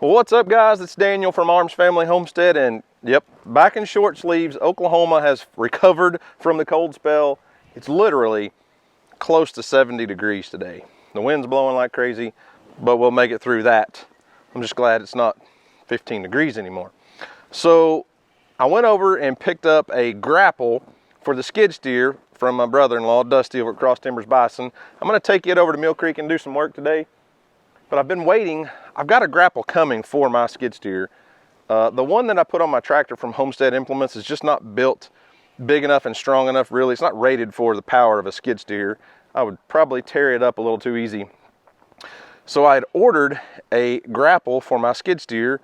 Well, what's up, guys? It's Daniel from Arms Family Homestead, and yep, back in short sleeves. Oklahoma has recovered from the cold spell. It's literally close to 70 degrees today. The wind's blowing like crazy, but we'll make it through that. I'm just glad it's not 15 degrees anymore. So I went over and picked up a grapple for the skid steer from my brother-in-law, Dusty, over at Cross Timbers Bison. I'm gonna take it over to Mill Creek and do some work today, but I've been waiting. I've got a grapple coming for my skid steer. The one that I put on my tractor from Homestead Implements is just not built big enough and strong enough, really. It's not rated for the power of a skid steer. I would probably tear it up a little too easy. So I had ordered a grapple for my skid steer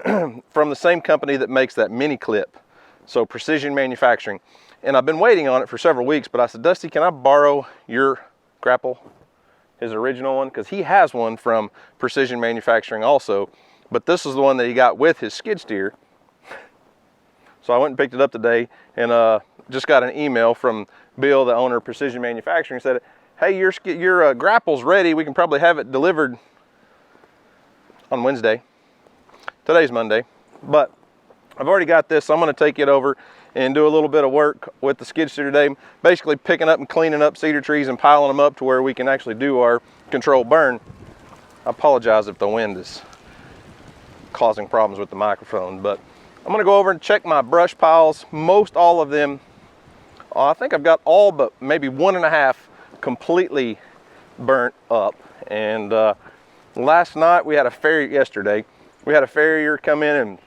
from the same company that makes that mini clip. So Precision Manufacturing. And I've been waiting on it for several weeks, but I said, Dusty, can I borrow your grapple? His original one, because he has one from Precision Manufacturing also, but this is the one that he got with his skid steer. So I went and picked it up today, and just got an email from Bill, the owner of Precision Manufacturing, said, hey, your grapple's ready. We can probably have it delivered on Wednesday. Today's Monday, but I've already got this, so I'm going to take it over and do a little bit of work with the skid steer today, basically picking up and cleaning up cedar trees and piling them up to where we can actually do our controlled burn. I apologize if the wind is causing problems with the microphone, but I'm gonna go over and check my brush piles. Most all of them, I think I've got all but maybe 1.5 completely burnt up. And last night we had a yesterday we had a farrier come in and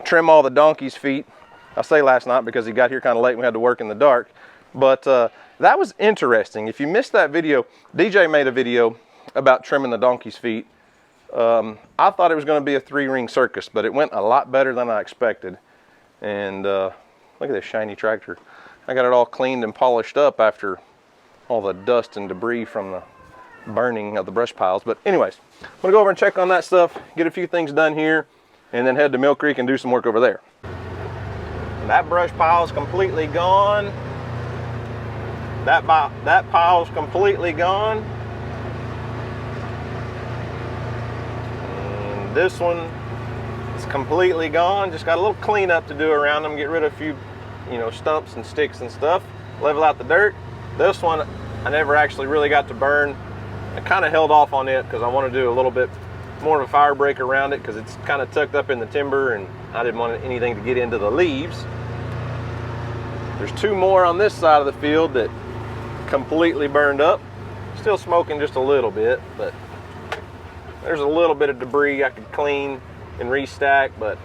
trim all the donkey's feet. I say last night because he got here kind of late and we had to work in the dark. But that was interesting. If you missed that video, DJ made a video about trimming the donkey's feet. I thought it was going to be a 3-ring circus, but it went a lot better than I expected. And look at this shiny tractor. I got it all cleaned and polished up after all the dust and debris from the burning of the brush piles. But anyways, I'm going to go over and check on that stuff, get a few things done here, and then head to Mill Creek and do some work over there. That brush pile is completely gone. That pile's completely gone. And this one is completely gone. Just got a little cleanup to do around them, get rid of a few, stumps and sticks and stuff, level out the dirt. This one, I never actually really got to burn. I kind of held off on it because I want to do a little bit more of a fire break around it because it's kind of tucked up in the timber and I didn't want anything to get into the leaves. There's 2 more on this side of the field that completely burned up. Still smoking just a little bit, but there's a little bit of debris I could clean and restack, but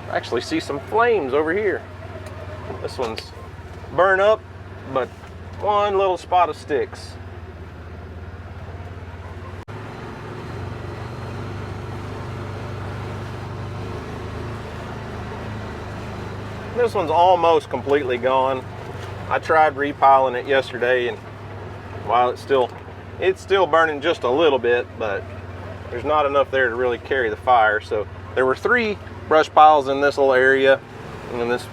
I actually see some flames over here. This one's burned up, but one little spot of sticks. This one's almost completely gone. I tried repiling it yesterday, and while it's still burning just a little bit, but there's not enough there to really carry the fire. So there were 3 brush piles in this little area and in this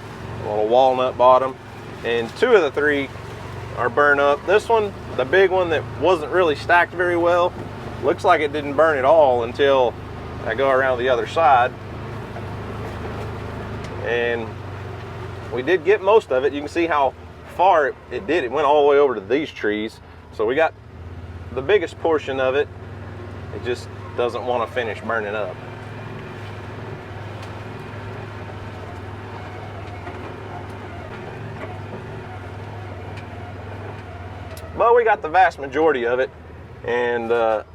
little walnut bottom, and 2 of the 3 are burned up. This one, the big one that wasn't really stacked very well, looks like it didn't burn at all until I go around the other side. And we did get most of it. You can see how far it did. It went all the way over to these trees. So we got the biggest portion of it. It just doesn't want to finish burning up. But we got the vast majority of it. And a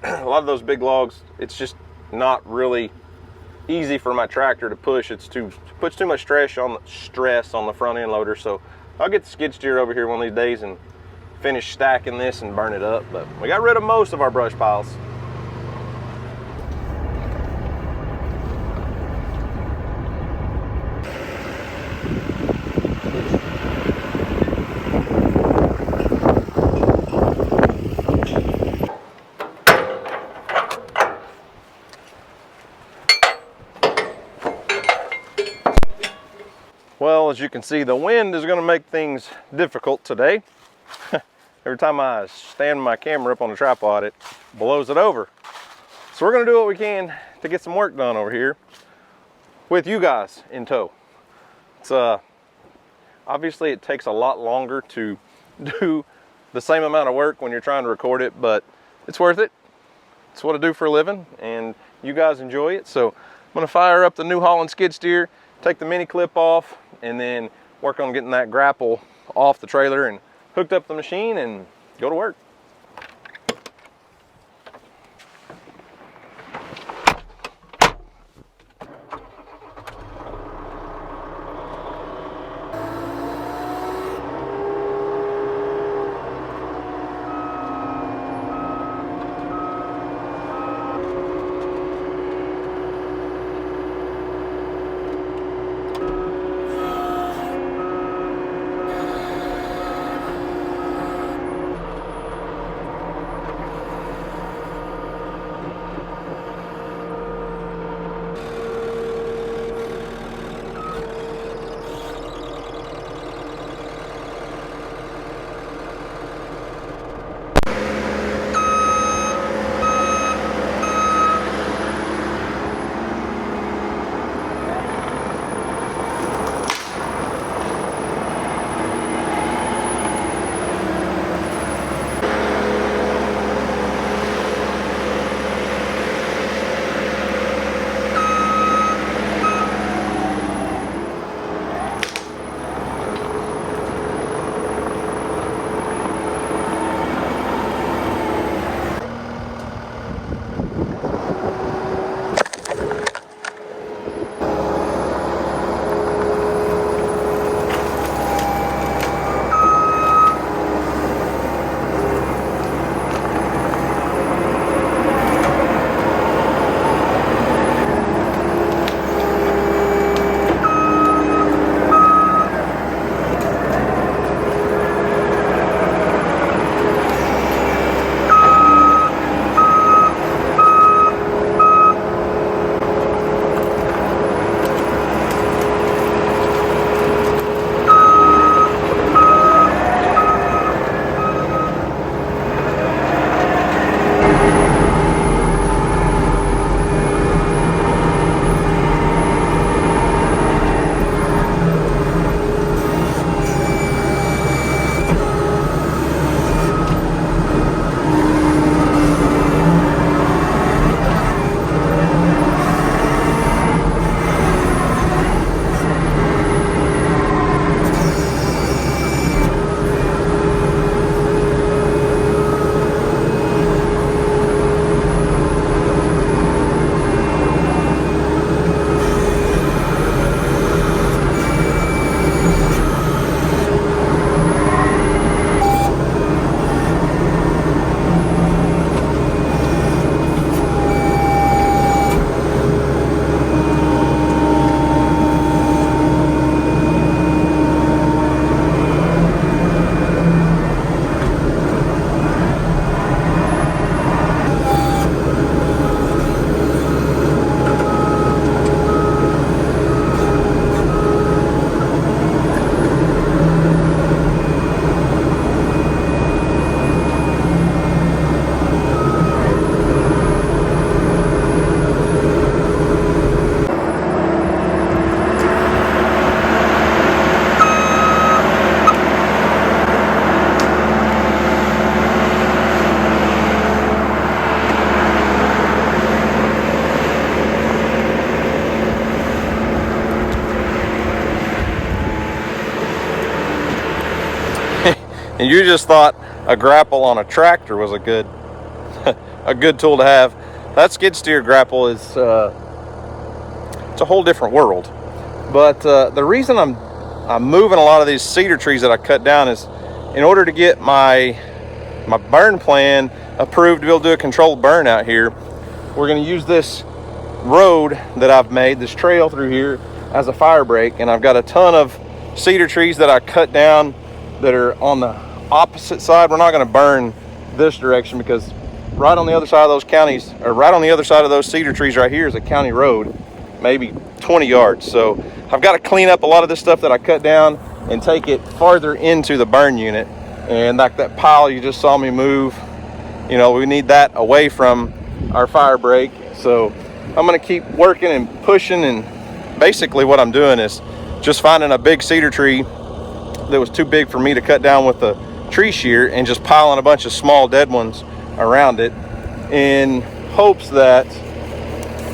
lot of those big logs, it's just not really easy for my tractor to push. It puts too much stress on the front end loader. So I'll get the skid steer over here one of these days and finish stacking this and burn it up. But we got rid of most of our brush piles. Well, as you can see, the wind is going to make things difficult today. Every time I stand my camera up on the tripod, it blows it over. So we're gonna do what we can to get some work done over here with you guys in tow. It's obviously it takes a lot longer to do the same amount of work when you're trying to record it, but it's worth it. It's what I do for a living, and you guys enjoy it. So I'm gonna fire up the New Holland skid steer, take the mini clip off, and then work on getting that grapple off the trailer and hooked up the machine and go to work. And you just thought a grapple on a tractor was a good tool to have. That skid steer grapple is it's a whole different world. But the reason I'm moving a lot of these cedar trees that I cut down is in order to get my burn plan approved to be able to do a controlled burn out here. We're going to use this road that I've made, this trail through here, as a fire break, and I've got a ton of cedar trees that I cut down that are on the opposite side. We're not going to burn this direction because right on the other side of those counties, or right on the other side of those cedar trees right here, is a county road, maybe 20 yards. So I've got to clean up a lot of this stuff that I cut down and take it farther into the burn unit. And like that pile you just saw me move, you know, we need that away from our fire break. So I'm gonna keep working and pushing, and basically what I'm doing is just finding a big cedar tree that was too big for me to cut down with the tree shear and just piling a bunch of small dead ones around it in hopes that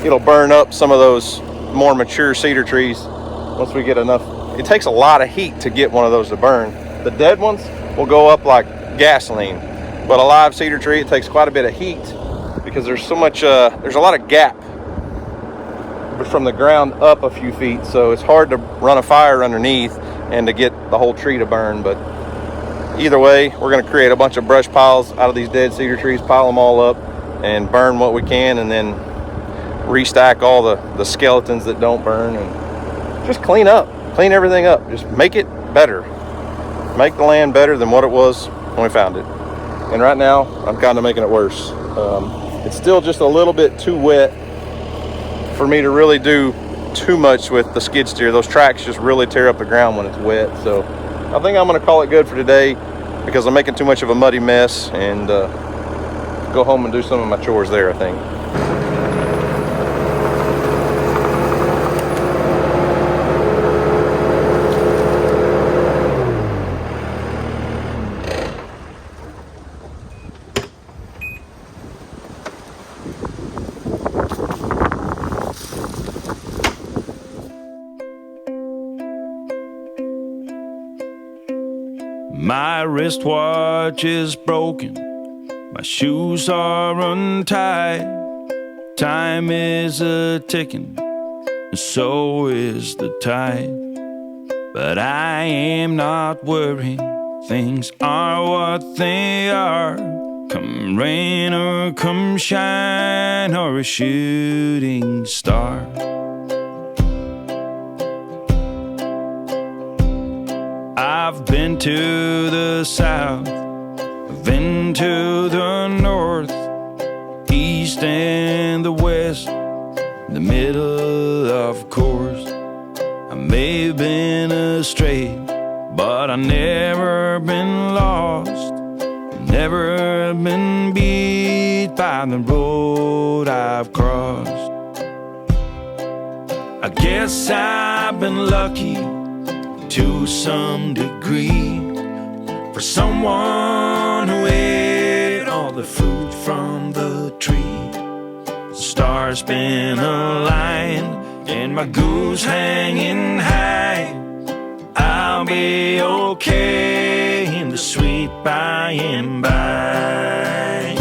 it'll burn up some of those more mature cedar trees once we get enough. It takes a lot of heat to get one of those to burn. The dead ones will go up like gasoline, but a live cedar tree, it takes quite a bit of heat because there's so much, there's a lot of gap from the ground up a few feet, so it's hard to run a fire underneath and to get the whole tree to burn. But either way, we're going to create a bunch of brush piles out of these dead cedar trees, pile them all up and burn what we can, and then restack all the skeletons that don't burn, and just clean everything up, just make it better, make the land better than what it was when we found it. And right now I'm kind of making it worse. It's still just a little bit too wet for me to really do too much with the skid steer. Those tracks just really tear up the ground when it's wet. So I think I'm going to call it good for today because I'm making too much of a muddy mess, and go home and do some of my chores there, I think. My wristwatch is broken, my shoes are untied. Time is a-ticking, and so is the tide. But I am not worried, things are what they are. Come rain or come shine, or a shooting star. I've been to the south, I've been to the north, east and the west, the middle of course. I may have been astray, but I've never been lost, never been beat by the road I've crossed. I guess I've been lucky to some degree, for someone who ate all the fruit from the tree. The stars been aligned and my goose hanging high. I'll be okay in the sweet by and by.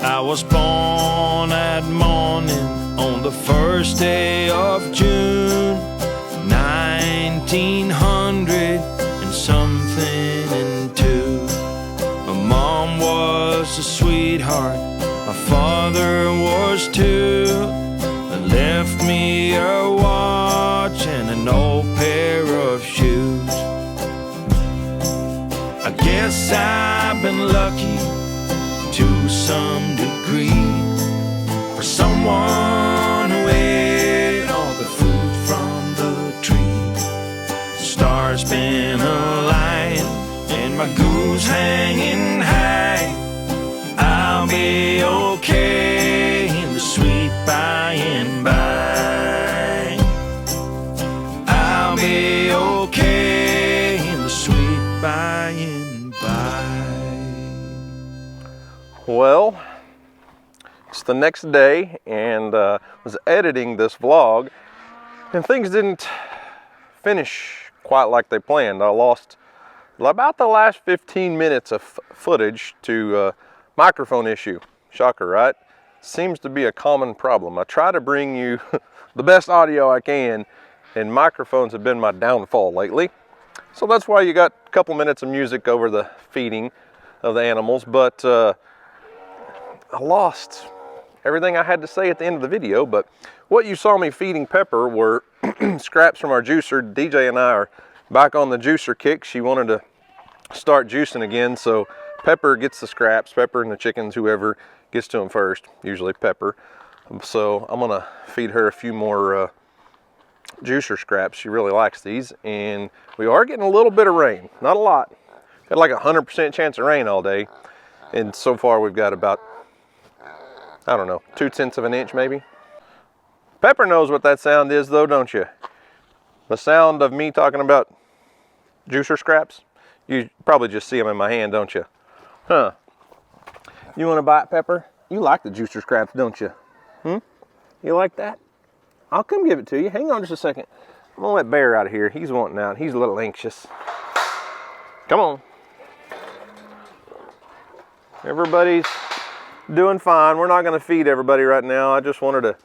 I was born at morning on the first day of June, 1900 and something and two. My mom was a sweetheart, my father was too. They left me a watch and an old pair of shoes. I guess I've been lucky to some degree, for someone who ate all the fruit from the tree. The stars been aligned and my goose hanging high. I'll be okay in the sweet by and by. I'll be okay in the sweet by and by. Well, it's the next day, and was editing this vlog, and things didn't finish quite like they planned. I lost about the last 15 minutes of footage to microphone issue. Shocker, right? Seems to be a common problem. I try to bring you the best audio I can, and microphones have been my downfall lately. So that's why you got a couple minutes of music over the feeding of the animals, but I lost everything I had to say at the end of the video. But what you saw me feeding Pepper were scraps from our juicer. DJ and I are back on the juicer kick. She wanted to start juicing again, so Pepper gets the scraps. Pepper and the chickens, whoever gets to them first, usually Pepper. So I'm gonna feed her a few more juicer scraps. She really likes these, and we are getting a little bit of rain, not a lot. Had like 100% chance of rain all day, And so far we've got about, I don't know, 2/10 of an inch maybe. Pepper knows what that sound is though, don't you? The sound of me talking about juicer scraps. You probably just see them in my hand, don't you? Huh. You want a bite, Pepper? You like the juicer scraps, don't you? You like that? I'll come give it to you. Hang on just a second. I'm gonna let Bear out of here. He's wanting out. He's a little anxious. Come on. Everybody's doing fine. We're not gonna feed everybody right now. I just wanted to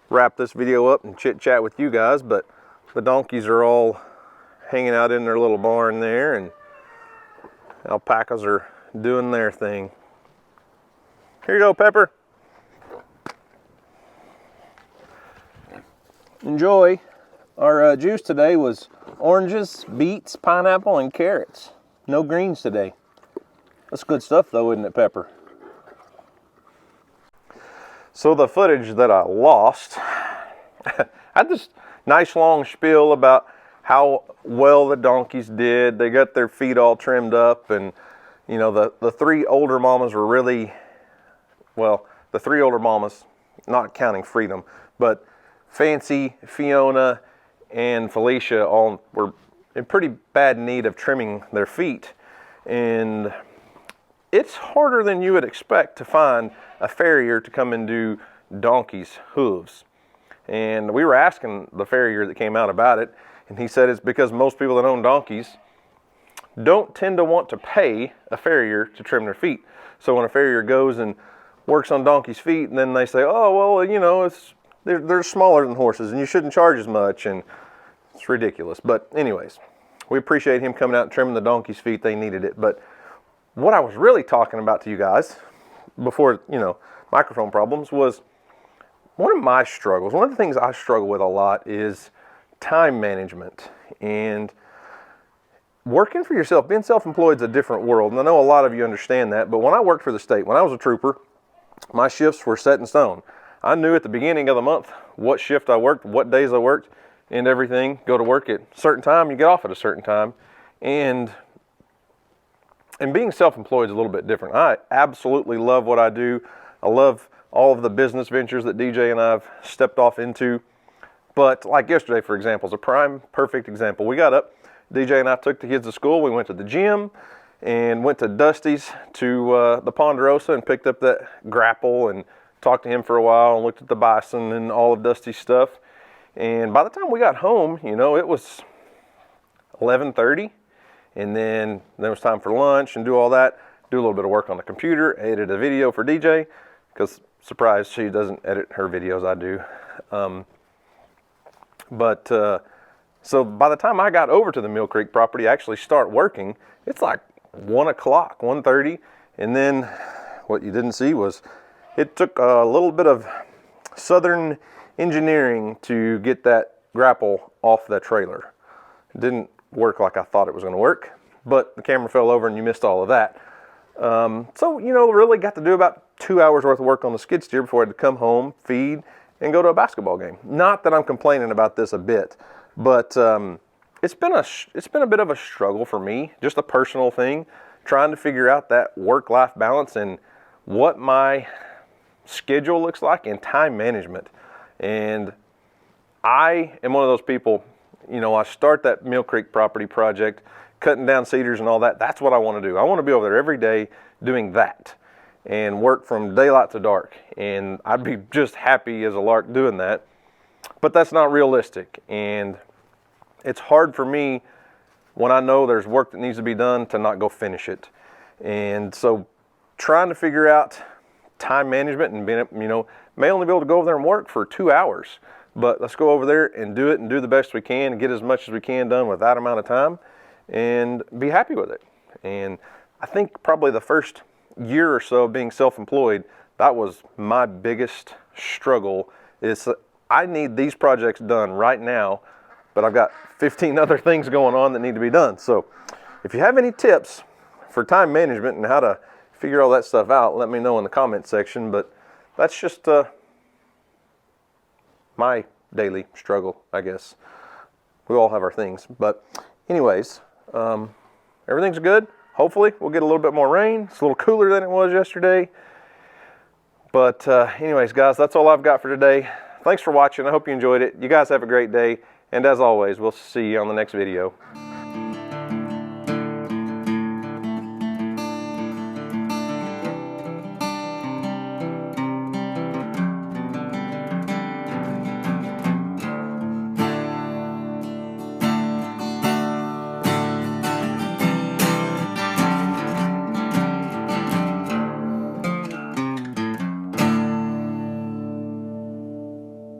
wrap this video up and chit chat with you guys, but the donkeys are all hanging out in their little barn there, and alpacas are doing their thing. Here you go, Pepper. Enjoy. Our juice today was oranges, beets, pineapple, and carrots. No greens today. That's good stuff though, isn't it, Pepper? So the footage that I lost, I had this nice long spiel about how well the donkeys did. They got their feet all trimmed up, and you know, the three older mamas were really, well, the three older mamas, not counting Freedom, but Fancy, Fiona, and Felicia all were in pretty bad need of trimming their feet. And it's harder than you would expect to find a farrier to come and do donkeys' hooves. And we were asking the farrier that came out about it, and he said it's because most people that own donkeys don't tend to want to pay a farrier to trim their feet. So when a farrier goes and works on donkeys' feet, and then they say, oh, well, you know, they're smaller than horses and you shouldn't charge as much, and it's ridiculous. But anyways, we appreciate him coming out and trimming the donkeys' feet. They needed it. But what I was really talking about to you guys before, you know, microphone problems was one of my struggles. One of the things I struggle with a lot is time management. And working for yourself, being self-employed is a different world. And I know a lot of you understand that. But when I worked for the state, when I was a trooper, my shifts were set in stone. I knew at the beginning of the month what shift I worked, what days I worked, and everything. Go to work at a certain time, you get off at a certain time. And being self-employed is a little bit different. I absolutely love what I do. I love all of the business ventures that DJ and I have stepped off into. But like yesterday, for example, is a prime perfect example. We got up, DJ and I took the kids to school. We went to the gym and went to Dusty's to the Ponderosa and picked up that grapple and talked to him for a while and looked at the bison and all of Dusty's stuff. And by the time we got home, you know, it was 11:30, and then there was time for lunch and do all that, do a little bit of work on the computer, edit a video for DJ, because surprise, she doesn't edit her videos, I do. So by the time I got over to the Mill Creek property, actually start working, it's like 1 o'clock, 1:30, and then what you didn't see was it took a little bit of southern engineering to get that grapple off that trailer. It didn't work like I thought it was going to work, but the camera fell over and you missed all of that. So, you know, really got to do about 2 hours worth of work on the skid steer before I had to come home, feed, and go to a basketball game. Not that I'm complaining about this a bit, but it's been a bit of a struggle for me, just a personal thing, trying to figure out that work-life balance and what my schedule looks like and time management. And I am one of those people, you know, I start that Mill Creek property project, cutting down cedars and all that. That's what I want to do. I want to be over there every day doing that and work from daylight to dark. And I'd be just happy as a lark doing that. But that's not realistic. And it's hard for me when I know there's work that needs to be done to not go finish it. And so trying to figure out time management and being, you know, may only be able to go over there and work for 2 hours, but let's go over there and do it and do the best we can and get as much as we can done with that amount of time and be happy with it. And I think probably the first year or so of being self-employed, that was my biggest struggle, is I need these projects done right now, but I've got 15 other things going on that need to be done. So if you have any tips for time management and how to figure all that stuff out, let me know in the comment section. But that's just my daily struggle, I guess. We all have our things. But anyways, everything's good. hopefully we'll get a little bit more rain. It's a little cooler than it was yesterday. But anyways, guys, that's all I've got for today. Thanks for watching. I hope you enjoyed it. You guys have a great day. And as always, we'll see you on the next video.